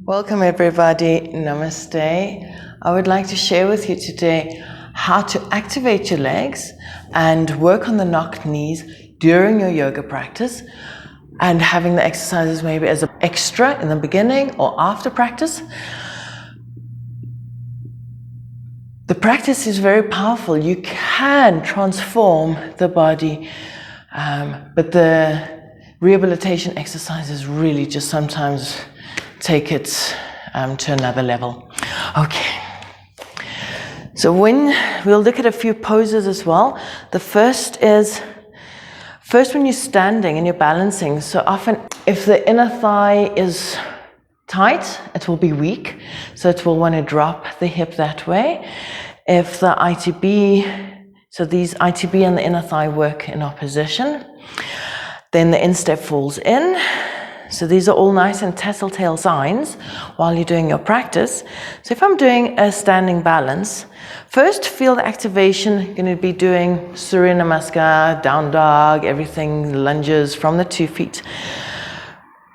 Welcome everybody, Namaste. I would like to share with you today how to activate your legs and work on the knocked knees during your yoga practice, and having the exercises maybe as an extra in the beginning or after practice. The practice is very powerful. You can transform the body, but the rehabilitation exercises really just sometimes take it to another level. Okay. So we'll look at a few poses as well. The first when you're standing and you're balancing. So often if the inner thigh is tight, it will be weak. So it will want to drop the hip that way. If the ITB, so these ITB and the inner thigh work in opposition, then the instep falls in. So these are all nice and tassel-tail signs while you're doing your practice. So if I'm doing a standing balance, first feel the activation. You're going to be doing Surya Namaskar, down dog, everything, lunges from the 2 feet.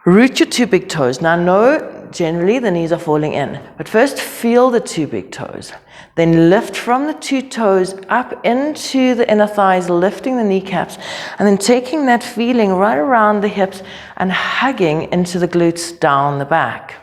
Root your 2 big toes. Now know, generally the knees are falling in, but first feel the 2 big toes. Then lift from the 2 toes up into the inner thighs, lifting the kneecaps, and then taking that feeling right around the hips and hugging into the glutes down the back.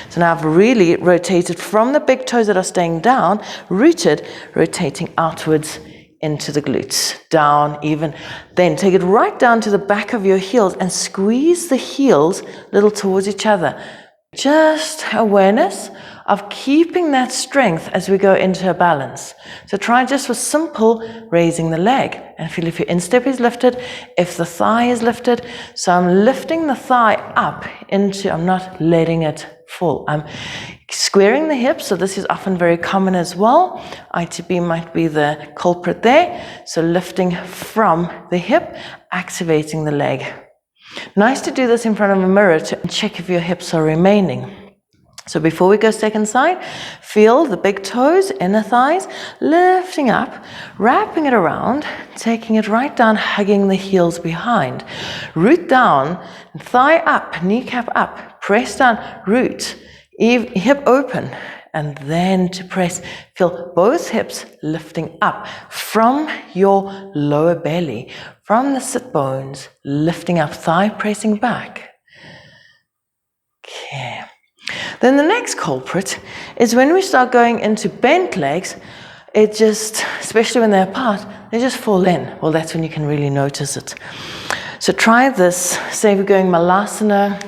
So now I've really rotated from the big toes that are staying down, rooted, rotating outwards into the glutes, down even. Then take it right down to the back of your heels and squeeze the heels a little towards each other. Just awareness of keeping that strength as we go into a balance. So try just with simple raising the leg and feel if your instep is lifted, if the thigh is lifted. So I'm lifting the thigh up into, I'm not letting it fall. I'm squaring the hips, so this is often very common as well. ITB might be the culprit there. So lifting from the hip, activating the leg. Nice to do this in front of a mirror to check if your hips are remaining. So before we go second side, feel the big toes, inner thighs, lifting up, wrapping it around, taking it right down, hugging the heels behind. Root down, thigh up, kneecap up, press down, root, hip open, and then to press, feel both hips lifting up from your lower belly, from the sit bones, lifting up, thigh pressing back. Okay. Then the next culprit is when we start going into bent legs, it just, especially when they're apart, they just fall in. Well, that's when you can really notice it. So try this, say we're going Malasana,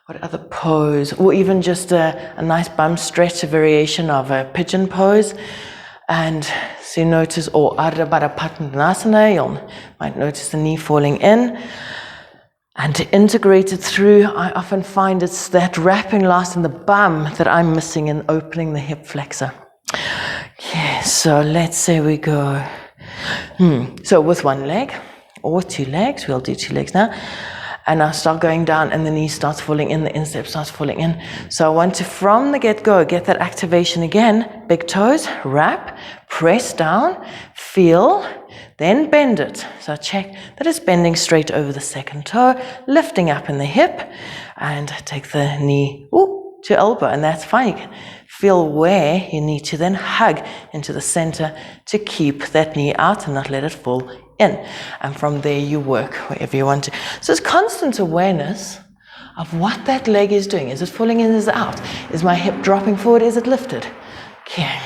what other pose, or even just a nice bum stretch, a variation of a pigeon pose. And so you notice, or Adho Mukha Svanasana, you might notice the knee falling in. And to integrate it through, I often find it's that wrapping last in the bum that I'm missing in opening the hip flexor. Okay, so let's say we go, so with 1 leg or 2 legs, we'll do 2 legs now. And I start going down and the knee starts falling in, the instep starts falling in. So I want to, from the get-go, get that activation again. Big toes, wrap, press down, feel, then bend it. So check that it's bending straight over the second toe, lifting up in the hip, and take the knee to elbow, and that's fine. You can feel where you need to then hug into the center to keep that knee out and not let it fall in. And from there you work wherever you want to. So it's constant awareness of what that leg is doing. Is it falling in, is it out? Is my hip dropping forward, is it lifted? Okay.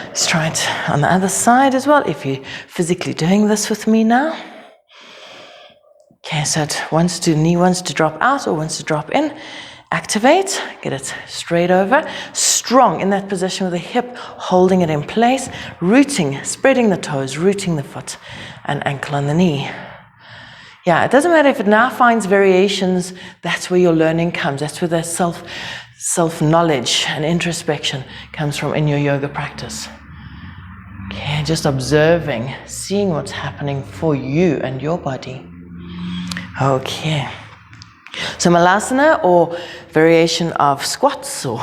Let's try it on the other side as well, if you're physically doing this with me now. Okay, so knee wants to drop out or wants to drop in. Activate, get it straight over, strong in that position with the hip, holding it in place, rooting, spreading the toes, rooting the foot, and ankle on the knee. Yeah, it doesn't matter if it now finds variations, that's where your learning comes, that's where the self-knowledge and introspection comes from in your yoga practice. Okay, just observing, seeing what's happening for you and your body. Okay. So Malasana, or variation of squats, or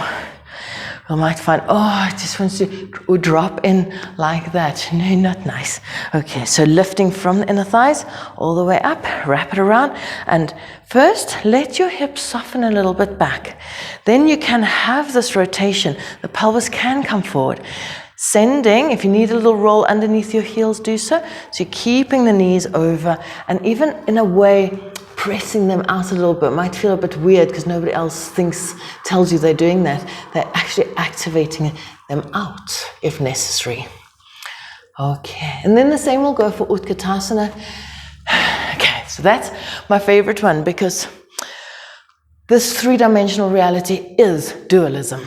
You might find, oh, it just wants to drop in like that. No, not nice. Okay, so lifting from the inner thighs all the way up, wrap it around, and first let your hips soften a little bit back. Then you can have this rotation. The pelvis can come forward. Sending, if you need a little roll underneath your heels, do so. So you're keeping the knees over, and even in a way, pressing them out a little bit. It might feel a bit weird because nobody else tells you they're doing that. They're actually activating them out if necessary. Okay, and then the same will go for Utkatasana. Okay, so that's my favorite one because this three-dimensional reality is dualism.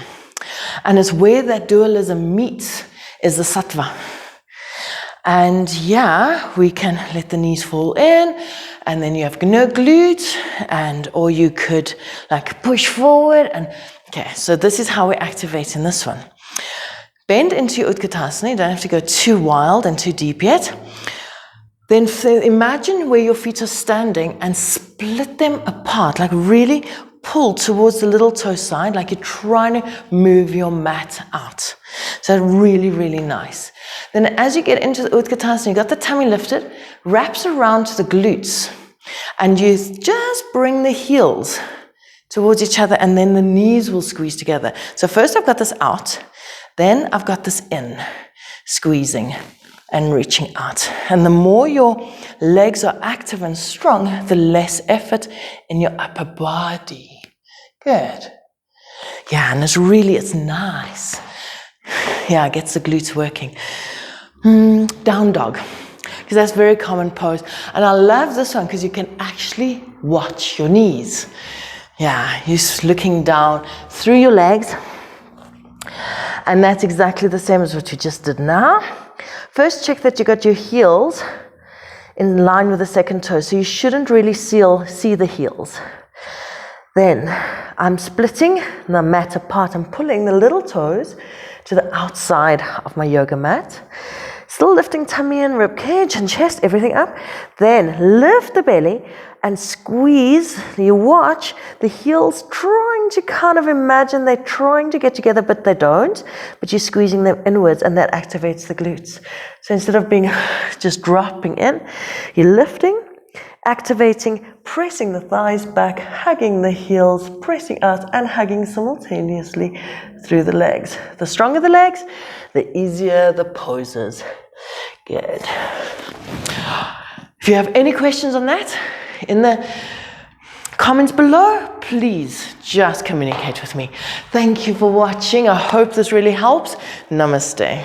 And it's where that dualism meets is the sattva. And yeah, we can let the knees fall in, and then you have no glutes, or you could like push forward. And okay, so this is how we activate in this one. Bend into your Utkatasana. You don't have to go too wild and too deep yet. Then imagine where your feet are standing and split them apart, like really pull towards the little toe side, like you're trying to move your mat out. So really, really nice. Then as you get into the Utkatasana, you got the tummy lifted, wraps around to the glutes, and you just bring the heels towards each other, and then the knees will squeeze together. So first I've got this out, then I've got this in, squeezing and reaching out. And the more your legs are active and strong, the less effort in your upper body. Good. Yeah, and it's nice. Yeah, it gets the glutes working. Down dog, because that's a very common pose. And I love this one because you can actually watch your knees. Yeah, you're looking down through your legs. And that's exactly the same as what you just did now. First, check that you got your heels in line with the second toe. So you shouldn't really see the heels. Then I'm splitting the mat apart. I'm pulling the little toes to the outside of my yoga mat. Still lifting tummy and rib cage and chest, everything up. Then lift the belly and squeeze. You watch the heels trying to kind of imagine they're trying to get together, but they don't. But you're squeezing them inwards, and that activates the glutes. So instead of being just dropping in, you're lifting, activating, pressing the thighs back, hugging the heels, pressing out and hugging simultaneously through the legs. The stronger the legs, the easier the poses. Good. If you have any questions on that, in the comments below, please just communicate with me. Thank you for watching. I hope this really helps. Namaste.